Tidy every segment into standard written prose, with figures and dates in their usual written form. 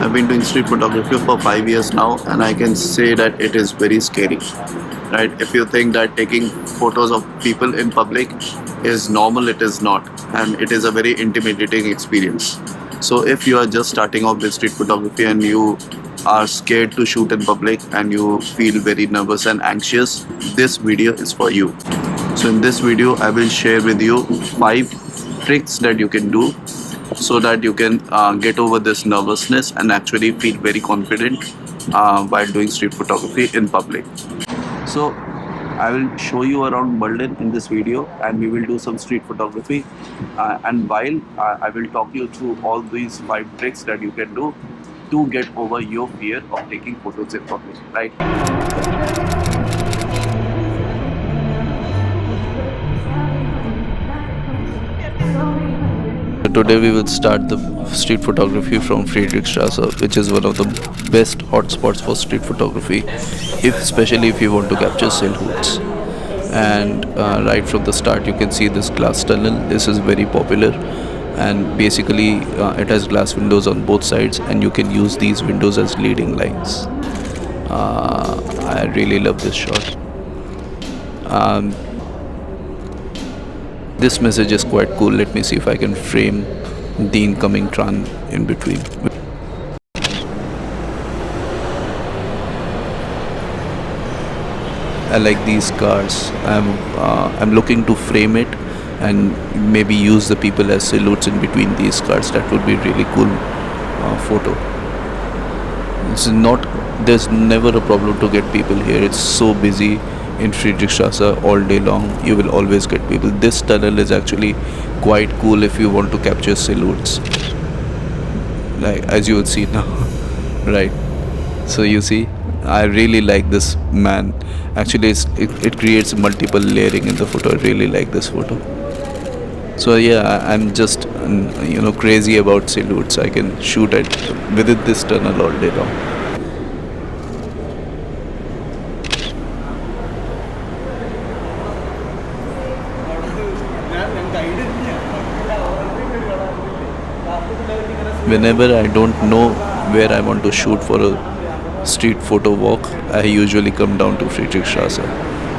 I've been doing street photography for 5 years now, and I can say that it is very scary. Right? If you think that taking photos of people in public is normal, it is not, and it is a very intimidating experience. So, if you are just starting off with street photography and you are scared to shoot in public and you feel very nervous and anxious, this video is for you. So, in this video, I will share with you 5 tricks that you can do so that you can get over this nervousness and actually feel very confident while doing street photography in public. So I will show you around Berlin in this video, and we will do some street photography, and while I will talk you through all these 5 tricks that you can do to get over your fear of taking photos in public, right? Today we will start the street photography from Friedrichstrasse, which is one of the best hotspots for street photography, especially if you want to capture silhouettes. And right from the start, you can see this glass tunnel. This is very popular, and basically it has glass windows on both sides, and you can use these windows as leading lines. I really love this shot. Um, this message is quite cool. Let me see if I can frame the incoming tran in between. I like these cars. I'm looking to frame it and maybe use the people as silhouettes in between these cars. That would be really cool photo. It's not. There's never a problem to get people here. It's so busy in Friedrichstrasse all day long. You will always get people. This tunnel is actually quite cool if you want to capture silhouettes, like as you would see now. Right, so you see, I really like this man. Actually it creates multiple layering in the photo. I really like this photo. So yeah, I'm just crazy about silhouettes. I can shoot it within this tunnel all day long. Whenever I don't know where I want to shoot for a street photo walk, I usually come down to Friedrichstrasse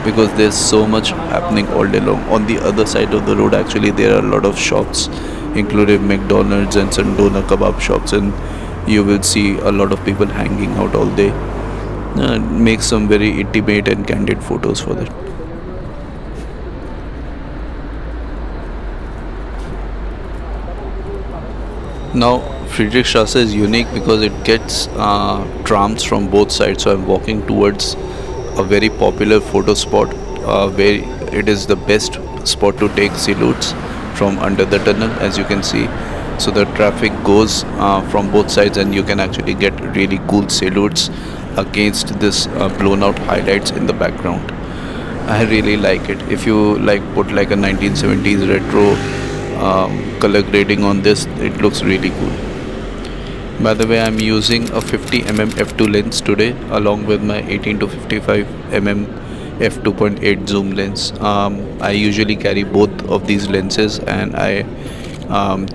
because there's so much happening all day long. On the other side of the road, actually, there are a lot of shops, including McDonald's and some doner kebab shops, and you will see a lot of people hanging out all day. Make some very intimate and candid photos for that. Now, Friedrichstrasse is unique because it gets trams from both sides. So I'm walking towards a very popular photo spot where it is the best spot to take silhouettes from under the tunnel, as you can see. So the traffic goes from both sides, and you can actually get really cool silhouettes against this blown out highlights in the background. I really like it. If you put like a 1970s retro color grading on this, it looks really cool. By the way, I'm using a 50mm f2 lens today along with my 18 to 55mm f2.8 zoom lens. I usually carry both of these lenses, and I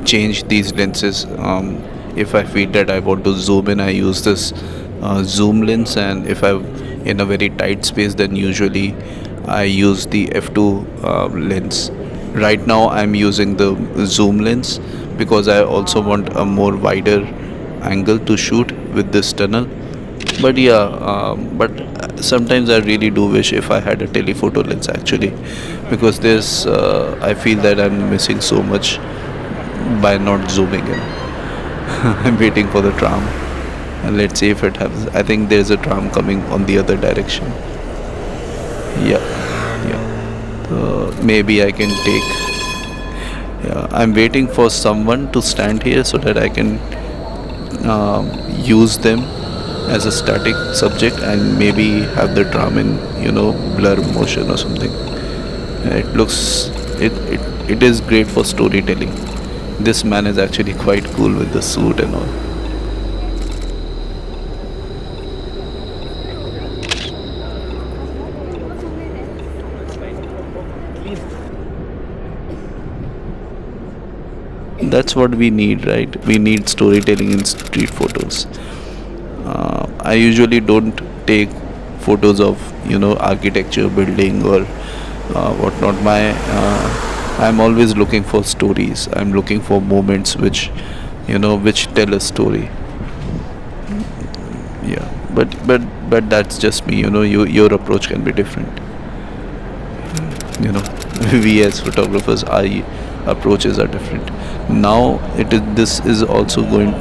change these lenses. If I feel that I want to zoom in, I use this zoom lens, and if I'm in a very tight space, then usually I use the f2 lens. Right now I'm using the zoom lens because I also want a more wider angle to shoot with this tunnel. But yeah, but sometimes I really do wish if I had a telephoto lens actually, because there's I feel that I'm missing so much by not zooming in. I'm waiting for the tram, and let's see if it happens. I think there's a tram coming on the other direction. Yeah. Maybe I can take. Yeah, I'm waiting for someone to stand here so that I can use them as a static subject and maybe have the tram in blur motion or something. It is great for storytelling. This man is actually quite cool with the suit and all. That's what we need, right? We need storytelling in street photos. I usually don't take photos of architecture, building, or whatnot. I'm always looking for stories. I'm looking for moments which tell a story. Yeah, but that's just me. Your approach can be different. We as photographers, our approaches are different. Now this is also going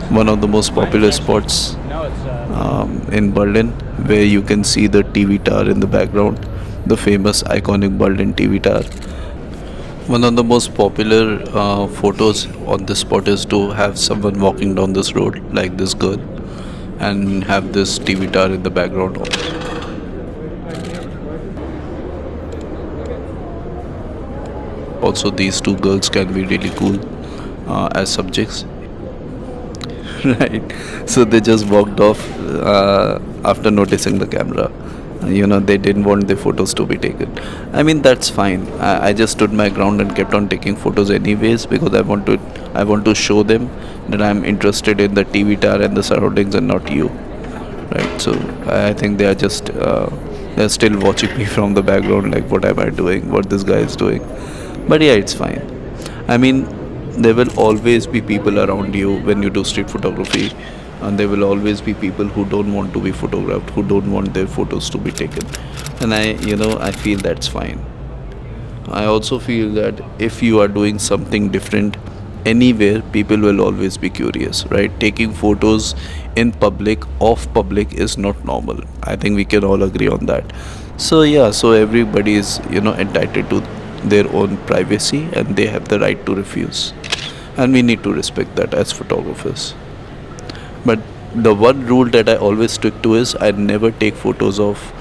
one of the most popular spots in Berlin, where you can see the TV tower in the background, the famous iconic Berlin TV tower. One of the most popular photos on this spot is to have someone walking down this road, like this girl, and have this TV tower in the background. Also, these two girls can be really cool as subjects. Right. So they just walked off after noticing the camera. They didn't want the photos to be taken. I mean, that's fine. I just stood my ground and kept on taking photos anyways, because I want to show them that I'm interested in the TV tower and the surroundings and not you. Right. So I think they're still watching me from the background, like what am I doing, what this guy is doing. But yeah, it's fine. I mean, there will always be people around you when you do street photography, and there will always be people who don't want to be photographed, who don't want their photos to be taken. And I feel that's fine. I also feel that if you are doing something different anywhere, people will always be curious, right? Taking photos in public, off public, is not normal. I think we can all agree on that. So yeah, so everybody is entitled to their own privacy, and they have the right to refuse, and we need to respect that as photographers. But the one rule that I always stick to is I never take photos of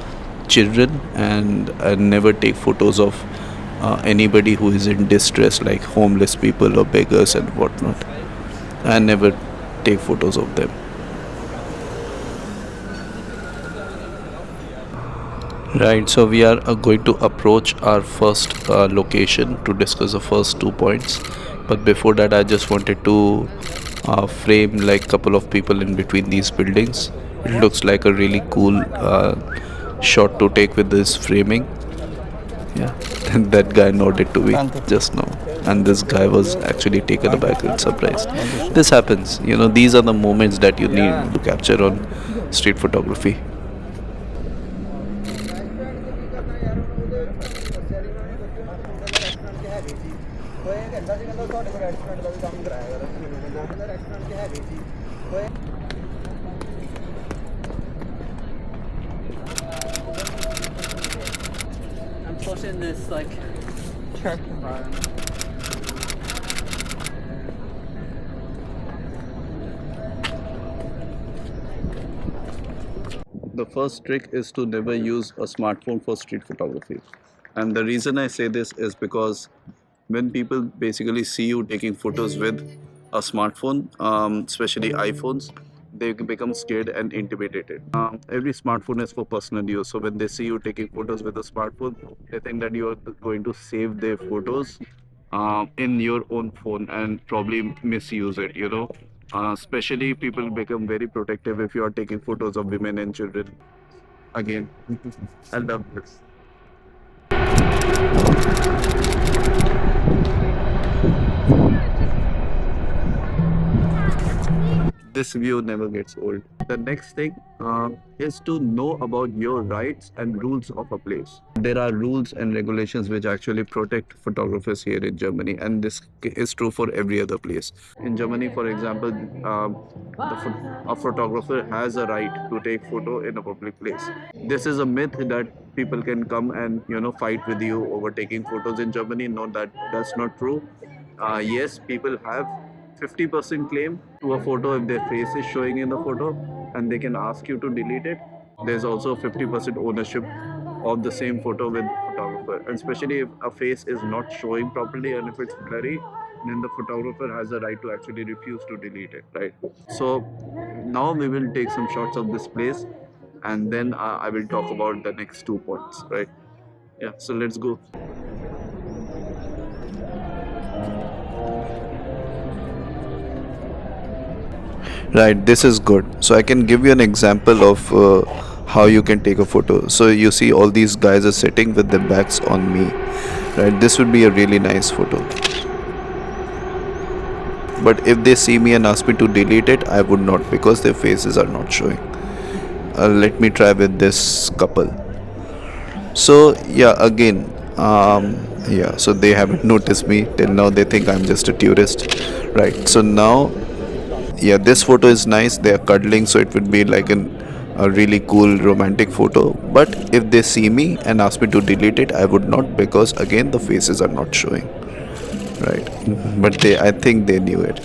children, and I never take photos of anybody who is in distress, like homeless people or beggars and whatnot. I never take photos of them. Right, so we are going to approach our first location to discuss the first 2 points. But before that, I just wanted to frame like couple of people in between these buildings. It looks like a really cool shot to take with this framing. Yeah, and that guy nodded to me just now, and this guy was actually taken aback and surprised. This happens, these are the moments that you need to capture on street photography. Plus in this like church environment. The first trick is to never use a smartphone for street photography. And the reason I say this is because when people basically see you taking photos with a smartphone, especially iPhones, they become scared and intimidated. Every smartphone is for personal use. So when they see you taking photos with a smartphone, they think that you are going to save their photos in your own phone and probably misuse it. Especially people become very protective if you are taking photos of women and children. Again, I love this. This view never gets old. The next thing is to know about your rights and rules of a place. There are rules and regulations which actually protect photographers here in Germany, and this is true for every other place. In Germany, for example, a photographer has a right to take photo in a public place. This is a myth that people can come and fight with you over taking photos in Germany. No, that's not true. Yes, people have 50% claim to a photo if their face is showing in the photo, and they can ask you to delete it. There's also 50% ownership of the same photo with the photographer, and especially if a face is not showing properly and if it's blurry, then the photographer has the right to actually refuse to delete it, right? So now we will take some shots of this place, and then I will talk about the next 2 points, right? Yeah, so let's go. Right, this is good. So I can give you an example of how you can take a photo. So you see all these guys are sitting with their backs on me. Right, this would be a really nice photo. But if they see me and ask me to delete it, I would not, because their faces are not showing. Let me try with this couple. So yeah, again, yeah. So they haven't noticed me till now. They think I'm just a tourist, right? So now, yeah, this photo is nice. They are cuddling, so it would be like a really cool romantic photo. But if they see me and ask me to delete it, I would not, because again the faces are not showing, right? But I think they knew it.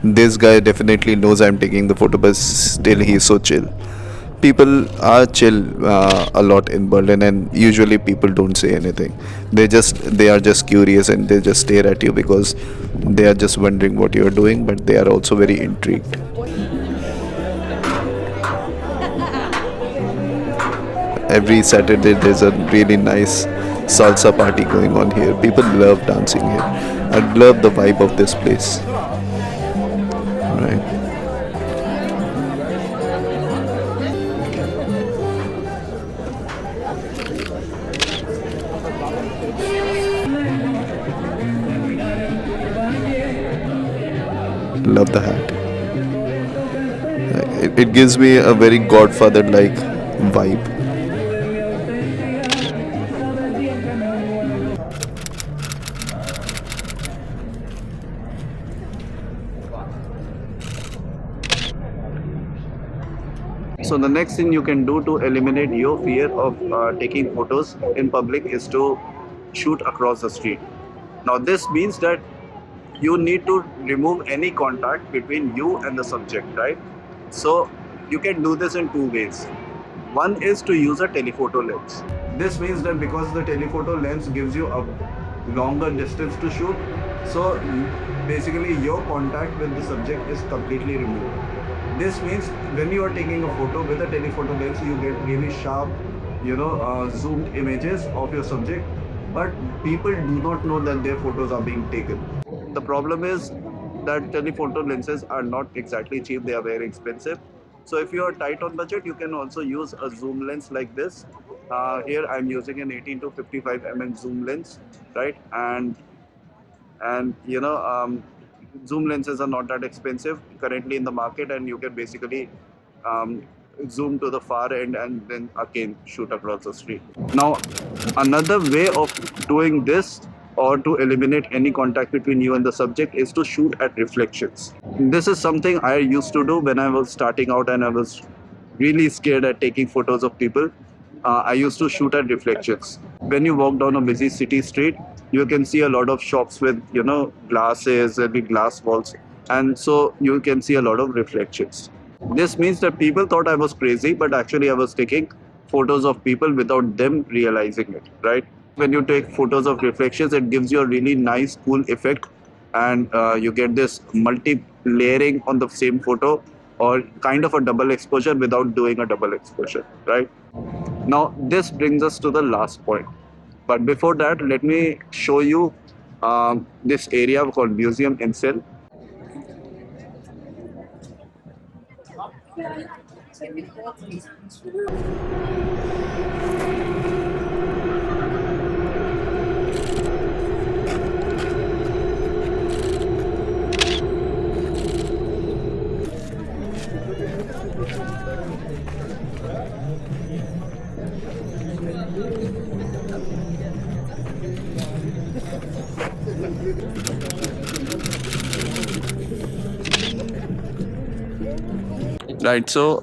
This guy definitely knows I'm taking the photo, but still he's so chill. People are chill a lot in Berlin, and usually people don't say anything. They are just curious, and they just stare at you because they are just wondering what you are doing, but they are also very intrigued. Every Saturday there's a really nice salsa party going on here. People love dancing here. I love the vibe of this place. Right. Love the hat. It gives me a very Godfather like vibe. So the next thing you can do to eliminate your fear of taking photos in public is to shoot across the street. Now this means that you need to remove any contact between you and the subject, right? So you can do this in two ways. One is to use a telephoto lens. This means that because the telephoto lens gives you a longer distance to shoot, so basically your contact with the subject is completely removed. This means when you are taking a photo with a telephoto lens, you get really sharp, zoomed images of your subject, but people do not know that their photos are being taken. The problem is that telephoto lenses are not exactly cheap, they are very expensive. So if you are tight on budget, you can also use a zoom lens like this. Here I'm using an 18 to 55 zoom lens, right? And zoom lenses are not that expensive currently in the market, and you can basically um, zoom to the far end and then again shoot across the street. Now, another way of doing this, or to eliminate any contact between you and the subject, is to shoot at reflections. This is something I used to do when I was starting out and I was really scared at taking photos of people. I used to shoot at reflections. When you walk down a busy city street, you can see a lot of shops with glasses and big glass walls, and so you can see a lot of reflections. This means that people thought I was crazy, but actually I was taking photos of people without them realizing it, right? When you take photos of reflections, it gives you a really nice, cool effect, and you get this multi-layering on the same photo, or kind of a double exposure without doing a double exposure, right? Now, this brings us to the last point. But before that, let me show you this area called Museum Insel. Right. So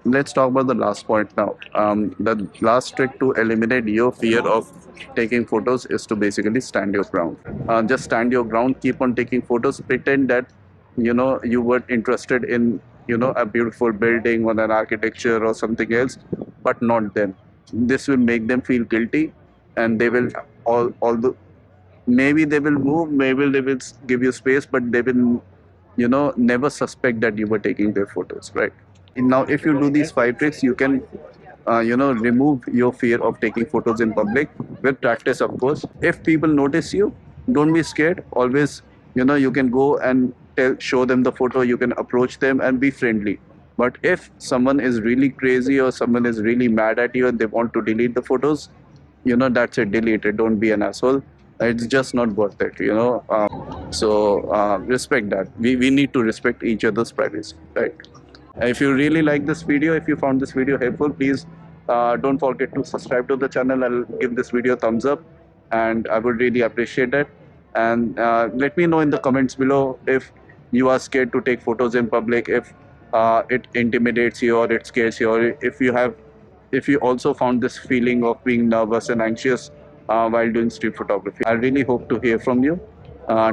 let's talk about the last point now. The last trick to eliminate your fear of taking photos is to basically stand your ground. Just stand your ground. Keep on taking photos. Pretend that you were interested in a beautiful building or an architecture or something else, but not them. This will make them feel guilty, and they will although maybe they will move, maybe they will give you space, but they will never suspect that you were taking their photos, right? Now if you do these five tricks, you can remove your fear of taking photos in public with practice, of course. If people notice you, don't be scared. Always you can go and show them the photo, you can approach them and be friendly. But if someone is really crazy or someone is really mad at you and they want to delete the photos, that's it, delete it, don't be an asshole. It's just not worth it, so respect that. We need to respect each other's privacy, right? If you really like this video, if you found this video helpful, please don't forget to subscribe to the channel. I'll give this video a thumbs up, and I would really appreciate that. And let me know in the comments below if you are scared to take photos in public, if it intimidates you or it scares you, or if you also found this feeling of being nervous and anxious while doing street photography. I really hope to hear from you.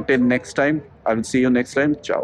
Till next time, I will see you next time. Ciao.